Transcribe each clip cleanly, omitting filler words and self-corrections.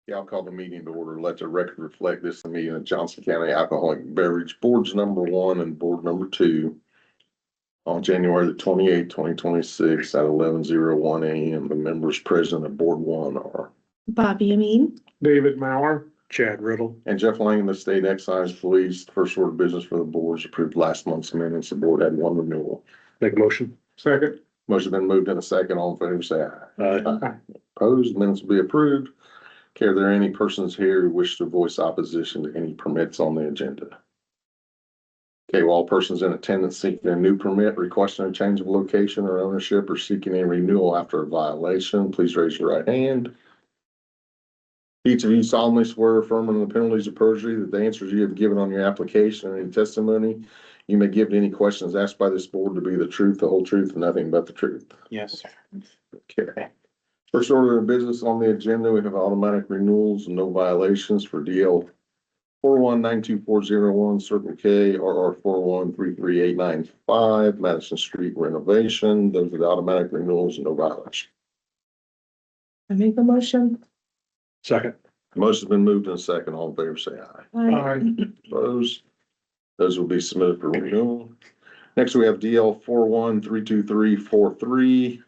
Yeah, I'll call the meeting to order. Let the record reflect this meeting of Johnson County Alcoholic Beverage Boards number 1 and Board number 2 on January the 28th, 2026 at 11:01 a.m. The members present at Board 1 are Bobby Amin, David Maurer, Chad Riddle. and Jeff Lang, the State Excise Police. The first order of business for the board is approved last month's minutes. The board had one renewal. Make a motion. Second. Motion been moved in a second. All in favor, say aye. Aye. Opposed, minutes will be approved. Okay, are there any persons here who wish to voice opposition to any permits on the agenda? Okay, well, all persons in attendance seeking a new permit, requesting a change of location or ownership, or seeking a renewal after a violation, please raise your right hand. Each of you solemnly swear or affirm under the penalties of perjury that the answers you have given on your application or any testimony you may give to any questions asked by this board to be the truth, the whole truth, and nothing but the truth. Yes. Okay. First order of business on the agenda, we have automatic renewals and no violations for DL 4192401 Circle K, RR 4133895 Madison Street renovation. Those are the automatic renewals and no violation. I make a motion. Second. Motion's been moved in a second. All in favor, say aye. Opposed? Those will be submitted for renewal. Next, we have DL 4132343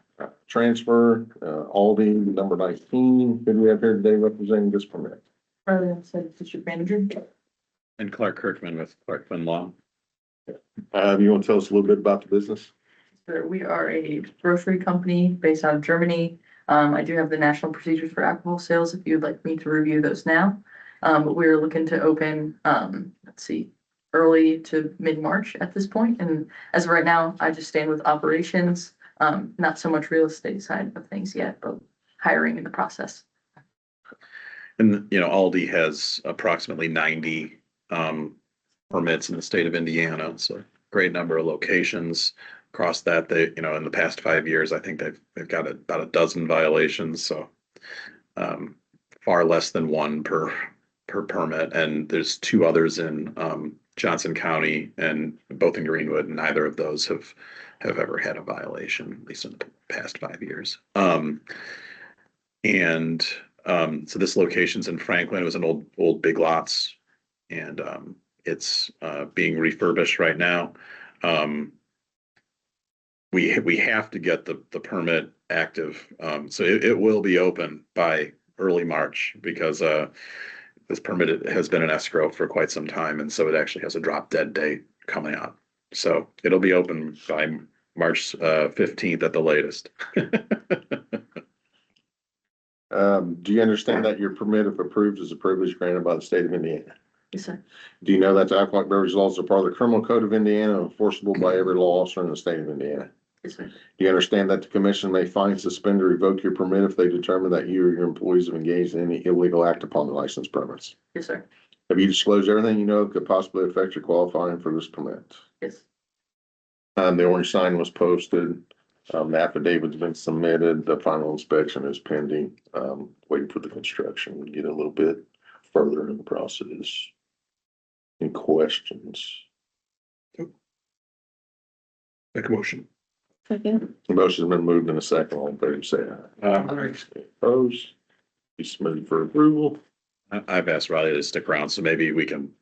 transfer, Aldi number 19. Who do we have here today representing this permit? President said district manager. And Clark Kirkman with Clarkman Law. You want to tell us a little bit about the business? We are a grocery company based out of Germany. I do have the national procedures for alcohol sales if you'd like me to review those now. But we're looking to open, early to mid-March at this point. And as of right now, I just stand with operations, not so much real estate side of things yet, but hiring in the process. And, Aldi has approximately 90 permits in the state of Indiana. So great number of locations across that. They, in the past 5 years, I think they've got about a dozen violations. So far less than one per permit. And there's 2 others in Johnson County and both in Greenwood, and neither of those have ever had a violation, at least in the past 5 years. So this location's in Franklin. It was an old Big Lots, and it's being refurbished right now. We have to get the permit active, so it will be open by early March because this permit has been in escrow for quite some time, and so it actually has a drop dead date coming up. So it'll be open by March 15th at the latest. Do you understand that your permit, if approved, is a privilege granted by the state of Indiana? Yes, sir. Do you know that the alcoholic beverage laws are part of the criminal code of Indiana and enforceable by every law officer in the state of Indiana? Yes, sir. Do you understand that the commission may fine, suspend, or revoke your permit if they determine that you or your employees have engaged in any illegal act upon the licensed premise? Yes, sir. Have you disclosed everything you know could possibly affect your qualifying for this permit? Yes. The orange sign was posted. The affidavit's been submitted. The final inspection is pending. Waiting for the construction. We get a little bit further in the process. Any questions? Make a motion. Second. The motion's been moved in a second. All in favor, say aye. Opposed? Be submitted for approval. I've asked Riley to stick around, so maybe we can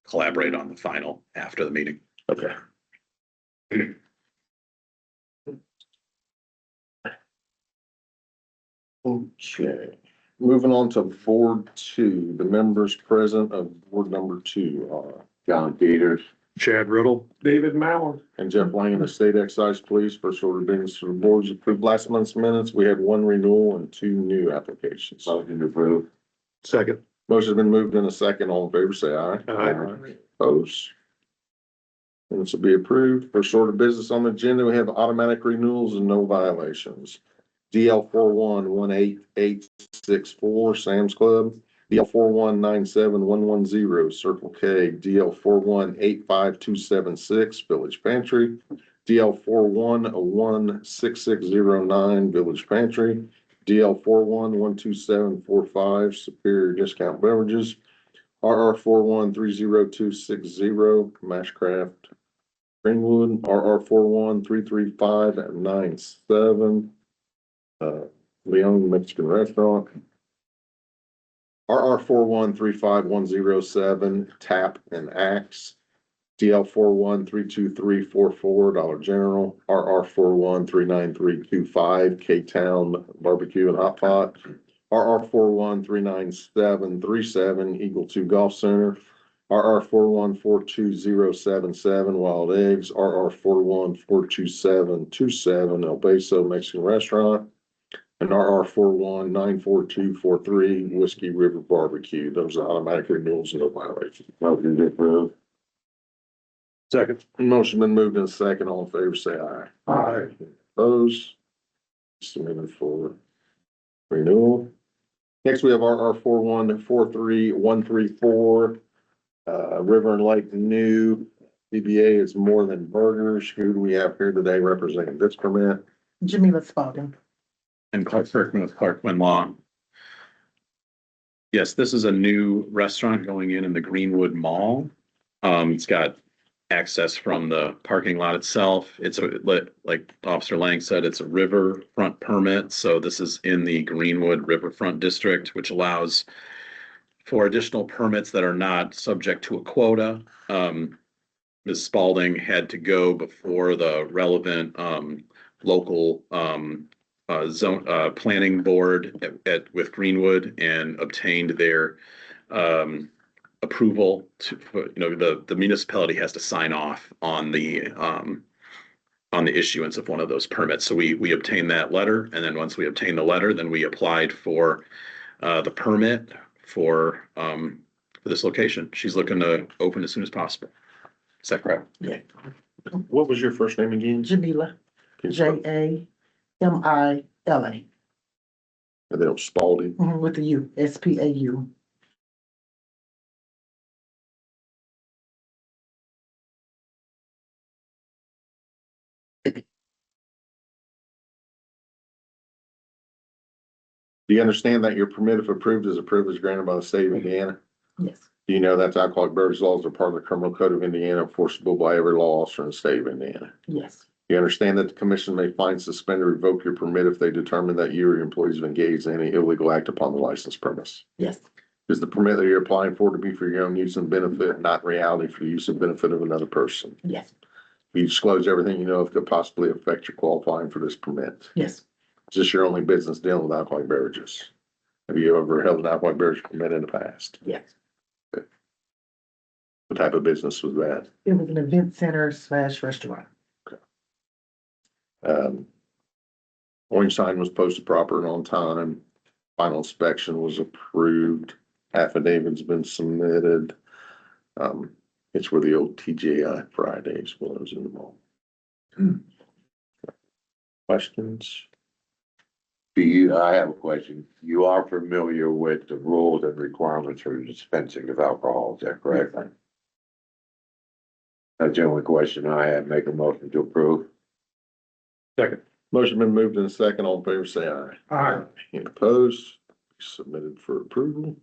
collaborate on the final after the meeting. Okay. Okay, moving on to Board 2. The members present of Board number 2 are John Peters Chad Riddle. David Maurer. and Jeff Lang, the State Excise Police. First order of business for the boards approved last month's minutes. We had 1 renewal and 2 new applications. Motion approved. Second. Motion's been moved in a second. All in favor, say aye. Aye. Opposed? Minutes will be approved. First order of business on the agenda, we have automatic renewals and no violations. DL 4118864 Sam's Club, DL 4197110 Circle K, DL 4185276 Village Pantry, DL 4116609 Village Pantry, DL 4112745 Superior Discount Beverages, RR 4130260 Mashcraft Greenwood, RR 4133597 Leon Mexican Restaurant, RR 41351007 Tap and Axe. DL 41323444 Dollar General. RR 413932 K-Town Barbecue and Hot Pot. RR 413937 Eagle 2 Golf Center. RR 414277 Wild Eggs. RR 414727 El Beso Mexican Restaurant. And RR 41942243 Whiskey River Barbecue. Those are automatic renewals, no violations. Motion to approve. Second. Motion been moved in second. All in favor, say aye. Aye. Opposed? Submitted for renewal. Next, we have RR 414334 River and Lake New. DBA is More Than Burgers. Who do we have here today representing this permit? Jamila Spalding. And Clark Kirkman with Clark Winlaw. Yes, this is a new restaurant going in the Greenwood Mall. It's got access from the parking lot itself. It's like Officer Lang said, it's a riverfront permit. So this is in the Greenwood Riverfront District, which allows for additional permits that are not subject to a quota. Ms. Spalding had to go before the relevant local zone planning board with Greenwood and obtained their approval to, the municipality has to sign off on the issuance of one of those permits. So we obtained that letter, and then once we obtained the letter, then we applied for the permit for this location. She's looking to open as soon as possible. Is that correct? Yeah. What was your first name again? Jamila, Can you spell- Jamila. And then Spalding. With the U, SPAU. Do you understand that your permit, if approved, is a privilege granted by the state of Indiana? Yes, Do you know that the alcoholic beverage laws are part of the criminal code of Indiana, enforceable by every law officer in the state of Indiana? yes, You understand that the commission may fine, suspend, or revoke your permit if they determine that you or your employees have engaged in any illegal act upon the licensed premise? yes, Is the permit that you're applying for to be for your own use and benefit, not in reality for the use and benefit of another person? yes, You disclose everything you know that could possibly affect your qualifying for this permit. yes. Is this your only business dealing with alcoholic beverages? Have you ever held an alcoholic beverage permit in the past? Yes. What type of business was that? It was an event center / restaurant. Orange sign was posted proper and on time. Final inspection was approved. Affidavit's been submitted. It's where the old TGI Fridays was in the mall. Questions? I have a question. You are familiar with the rules and requirements for dispensing of alcohol, is that correct? That's the only question I have. Make a motion to approve. Second. Motion been moved in a second. All in favor, say aye. Aye. Any opposed? Submitted for approval.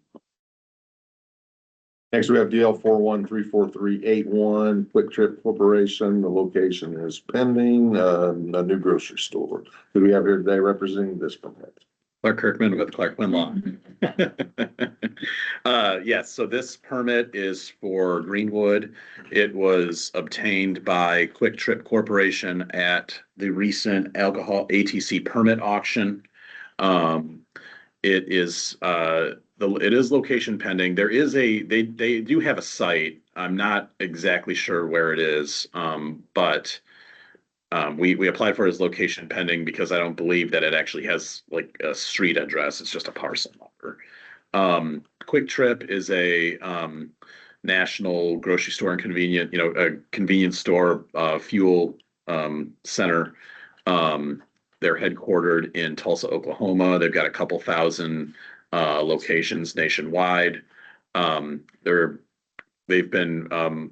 Next, we have DL 413438 Quick Trip Corporation. The location is pending, a new grocery store. Who do we have here today representing this permit? Clark Kirkman with Clark Winlaw. Yes, so this permit is for Greenwood. It was obtained by Quick Trip Corporation at the recent alcohol ATC permit auction. It is location pending. There is they do have a site. I'm not exactly sure where it is, but we applied for his location pending because I don't believe that it actually has like a street address. It's just a parcel number. Quick Trip is a national grocery store and a convenience store, fuel center. They're headquartered in Tulsa, Oklahoma. They've got a couple thousand locations nationwide. They've been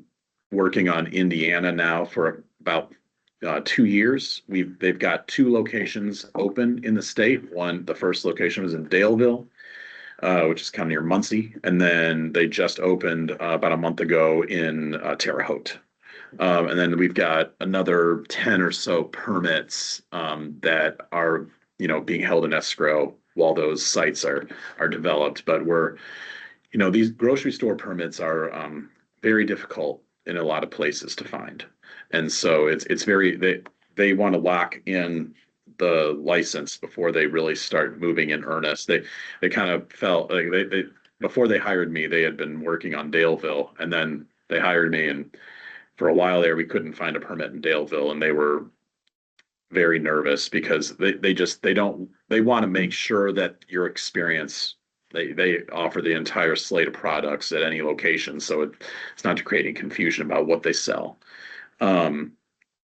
working on Indiana now for about 2 years. They've got 2 locations open in the state. The first location was in Daleville, which is kind of near Muncie, and then they just opened about a month ago in Terre Haute. And then we've got another 10 or so permits that are being held in escrow while those sites are developed. But these grocery store permits are very difficult in a lot of places to find. And so it's very, they want to lock in the license before they really start moving in earnest. They kind of felt like they before they hired me, they had been working on Daleville, and then they hired me, and for a while there, we couldn't find a permit in Daleville, and they were very nervous because they want to make sure that your experience, they offer the entire slate of products at any location, so it's not to create any confusion about what they sell.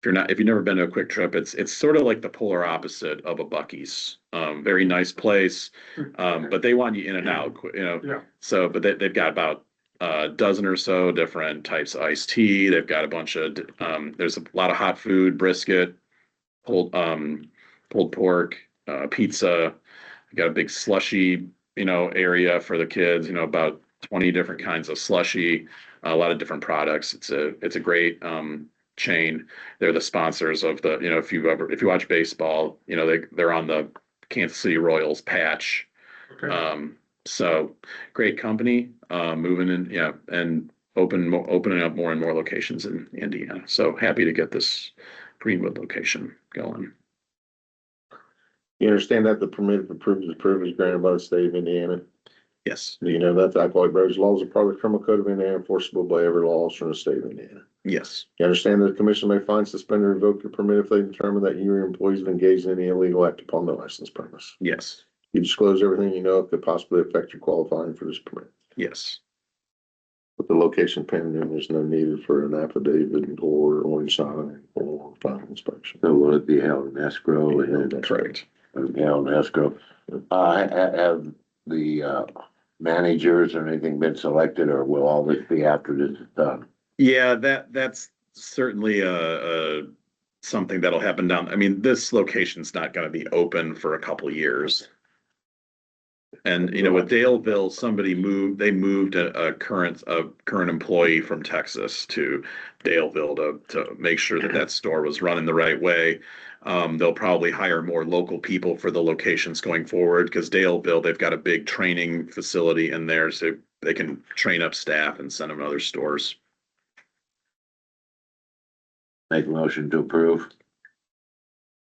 If you've never been to a Quick Trip, it's sort of like the polar opposite of a Buc-ee's. Very nice place, but they want you in and out, Yeah. So, but they've got about a dozen or so different types of iced tea. They've got a bunch of there's a lot of hot food, brisket, pulled pork, pizza. We've got a big slushy, area for the kids. About 20 different kinds of slushy, a lot of different products. It's a great chain. They're the sponsors of the, if you watch baseball, they're on the Kansas City Royals patch. Okay. So great company, moving in, and opening up more and more locations in Indiana. So happy to get this Greenwood location going. You understand that the permit if approved is granted by the state of Indiana? Yes, Do you know that the alcoholic beverage laws are part of the criminal code of Indiana, enforceable by every law from the state of Indiana? yes, You understand that the commission may fine, suspend, or revoke your permit if they determine that you or your employees have engaged in any illegal act upon the licensed premise. yes, You disclose everything you know could possibly affect your qualifying for this permit. yes. With the location pending, there's no need for an affidavit or orange sign or final inspection. So will it be held in escrow and then Correct. held in escrow? Have the managers or anything been selected, or will all this be after this is done? Yeah, that's certainly something that'll happen down. I mean, this location's not going to be open for a couple of years. And with Daleville, they moved a current employee from Texas to Daleville to make sure that store was running the right way. They'll probably hire more local people for the locations going forward, because Daleville, they've got a big training facility in there, so they can train up staff and send them to other stores. Make a motion to approve.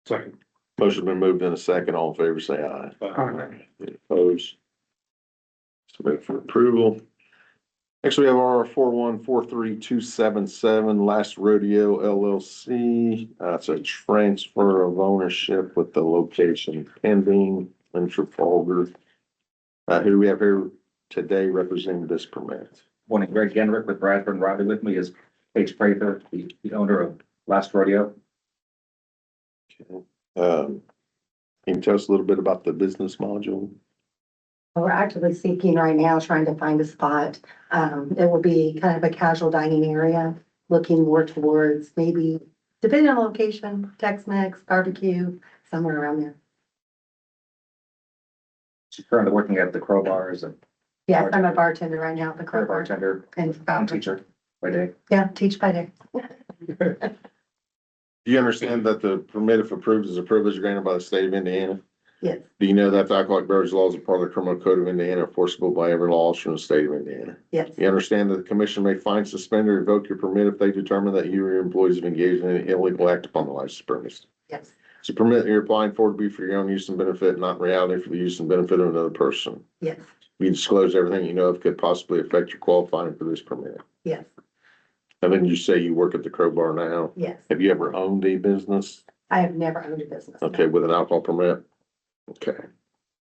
Second. Motion been moved in a second. All in favor, say aye. Aye. Any opposed? Submit for approval. Next, we have R 4143277 Last Rodeo LLC. It's a transfer of ownership with the location pending in Trafalgar. Who do we have here today representing this permit? Morning, Greg Genrick with Bradford and Riley. With me is Paige Prather, the owner of Last Rodeo. Can you tell us a little bit about the business module? We're actively seeking right now, trying to find a spot. It will be kind of a casual dining area, looking more towards maybe, depending on location, Tex-Mex, barbecue, somewhere around there. She's currently working at the Crowbars and Yes, I'm a bartender right now at the career Crow Bar. bartender And and teacher by day. yeah, teach by day. Do you understand that the permit, if approved, is a privilege granted by the state of Indiana? Yes, Do you know that the alcoholic beverage laws are part of the criminal code of Indiana, enforceable by every law from the state of Indiana? yes, You understand that the commission may fine, suspend, or revoke your permit if they determine that you or your employees have engaged in an illegal act upon the license premise. yes, Is the permit you're applying for to be for your own use and benefit, not in reality for the use and benefit of another person? yes, You disclose everything you know of could possibly affect your qualifying for this permit. yes, I think you say you work at the Crowbar now. yes. Have you ever owned a business? I have never owned a business. Okay, with an alcohol permit? Okay.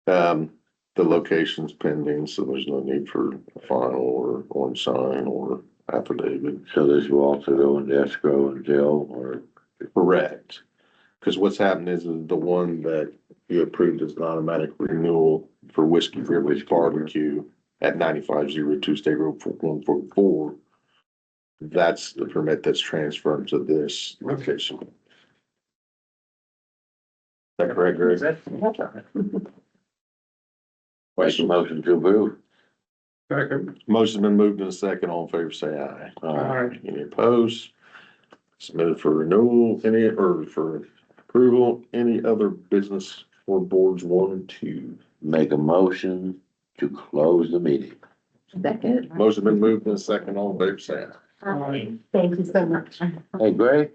The location's pending, so there's no need for a final or orange sign or affidavit. So this will also go into escrow until, or Correct. Because what's happened is the one that you approved is an automatic renewal for Whiskey River Barbecue at 9502 State Road 4144. That's the permit that's transferred to this location. Is that correct, Greg? make a motion to approve. Second. Motion's been moved in a second. All in favor, say aye. Aye. Any opposed? Submitted for renewal, or for approval, any other business for boards 1 and 2? make a motion to close the meeting. Second. Motion been moved in second, all in favor, say aye. Thank you so much. Hey, Greg,